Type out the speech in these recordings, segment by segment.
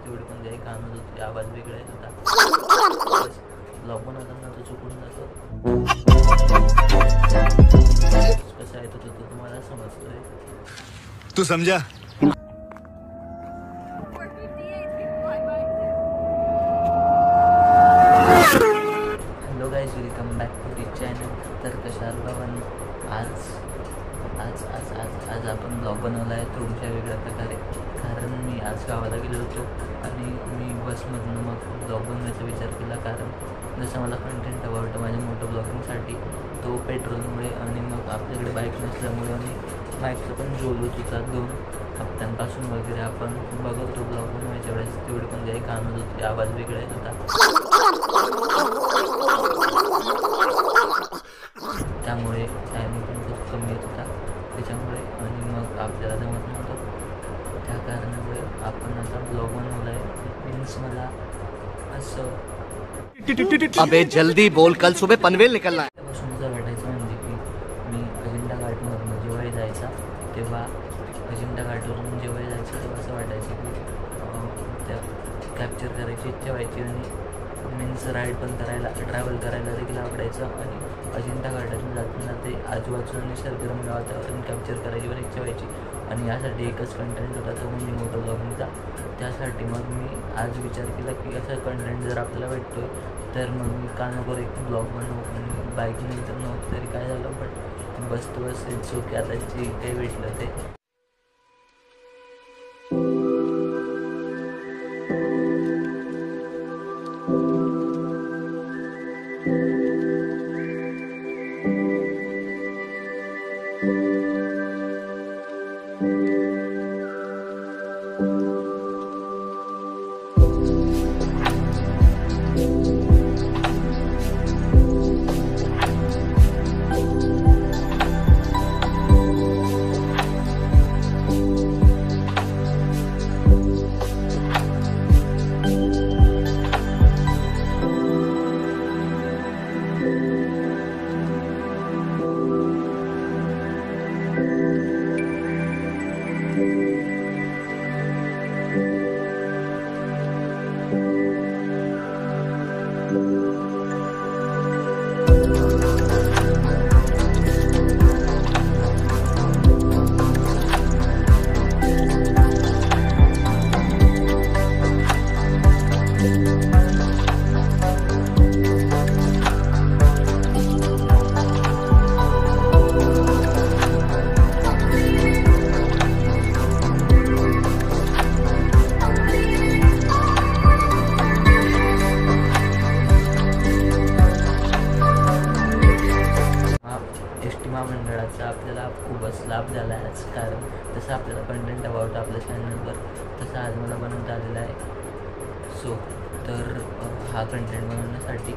तेवढी पण काही काम होतं, आवाज वेगळा येत होता. ब्लॉग बनवताना तो चुकून जातो. कसा येत होता तो तुम्हाला समजतोय. तू समझा. Hello guys, welcome back to this channel. तर कशा आहात बाबांनो? आज आज आज आज आज आपण ब्लॉग बनवला आहे थोड्याशा वेगळ्या प्रकारे. कारण मी आज गावाला गेलो होतो आणि मी बसमधून मग ब्लॉग बनवायचा विचार केला. कारण जसं मला कंटेंट हवं होतं माझ्या मोठं ब्लॉगिंगसाठी, तो पेट्रोलमुळे आणि मग आपल्याकडे बाईक नसल्यामुळे आणि बाईकचं पण जोलत होता 2 हप्त्यांपासून वगैरे. आपण बघत होतो ब्लॉग बनवायच्या वेळेस तेवढी पण काही कामं होती, आवाज वेगळा येत होता. त्यामुळे टायमिंग पण खूप कमी येत होता त्याच्यामुळे, आणि मग आपल्याला जमत नव्हतं. त्या कारणामुळे आपण आता ब्लॉग बनवला आहे. मीन्स मला असं अबे जल्दी बोल, कल सुबह पनवेल निकलना है. त्यापासून असं वाटायचं म्हणजे की मी अजिंठा घाटमधून जेव्हाही जायचा तेव्हा अजिंठा घाटवरून जेव्हाही जायचं तेव्हा असं वाटायचं की त्या कॅप्चर करायची इच्छा व्हायची. आणि मीन्स राईड पण करायला, ट्रॅव्हल करायला देखील आवडायचं. आणि अजिंठा घाटातून जाताना ते आजूबाजूला निसर्गरम्य वातावरण कॅप्चर करायची पण इच्छा व्हायची. आणि यासाठी एकच कंटेंट होता, तो म्हणजे मोटो ब्लॉगिंगचा. त्यासाठी मग मी आज विचार केला की असा कंटेंट जर आपल्याला भेटतो आहे तर मग मी का नको एक ब्लॉग बनवू. आणि बाईक नंतर नव्हतं तरी काय झालं, पण बस इट्स ओके. आता जे काही भेटलं ते. मंडळाचा आपल्याला खूपच लाभ झाला आहे आज. कारण तसं आपल्याला कंटेंट हवा होता आपल्या चॅनलवर, तसं आज मला बनवता आलेला आहे. तर हा कंटेंट बनवण्यासाठी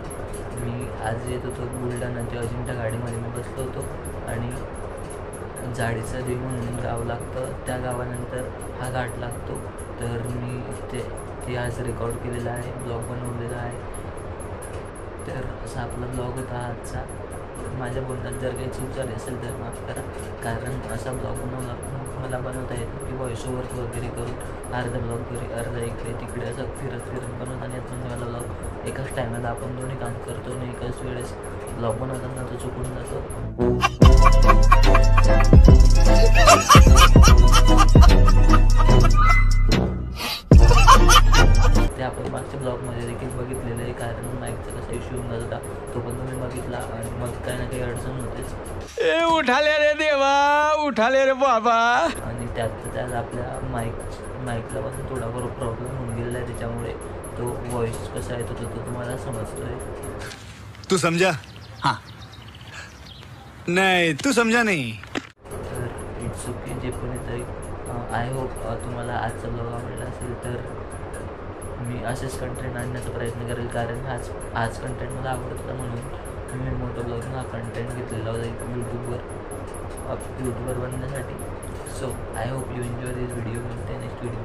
मी आज येत होतो बुलढाणाच्या अजिंठा गाडीमध्ये मी बसलो होतो. आणि जाडीचं देव म्हणून गाव लागतं, त्या गावानंतर हा घाट लागतो. तर मी ते आज रेकॉर्ड केलेलं आहे, ब्लॉग बनवलेला आहे. तर असा आपला ब्लॉग होता आजचा. माझ्या बोलण्यात जर काही चूक झाली असेल तर माफ करा. कारण असा ब्लॉग मला बनवता येतो की व्हॉइस ओव्हर वगैरे करून अर्धा ब्लॉग घरी, अर्धा इकडे तिकडे असं फिरत बनवताना येत. म्हणजे मला ब्लॉग एकाच टायमाला आपण दोन्ही काम करतो आणि एकाच वेळेस ब्लॉग बनवताना तो चुकून जातो. ते आपण मागच्या ब्लॉगमध्ये देखील बघितलेलं आहे. कारण माईकचा कसा इश्यू होऊन जात होता तो पण तुम्ही बघितला. आणि मग काही ना काही अडचण होतेच. उठाले रे देवा, उठाले रे बाबा. आणि त्यात आपल्या माईकला पण थोडाफार प्रॉब्लेम होऊन गेलेला आहे. त्याच्यामुळे तो व्हॉइस कसा येत होता तो तुम्हाला समजतोय. तू समझा. हाँ नहीं, तू समझा नहीं. तर इट्स ओके. जे कोणीतरी आय होप तुम्हाला आजचा ब्लॉग आवडला असेल तर मी असेच कंटेंट आणण्याचा प्रयत्न करेल. कारण आज कंटेंट मला आवडत होता म्हणून मी मोठं ब्लॉगिंग हा कंटेंट घेतलेला होता यूट्यूबवर बनवण्यासाठी. So I hope you enjoy this video. Next video.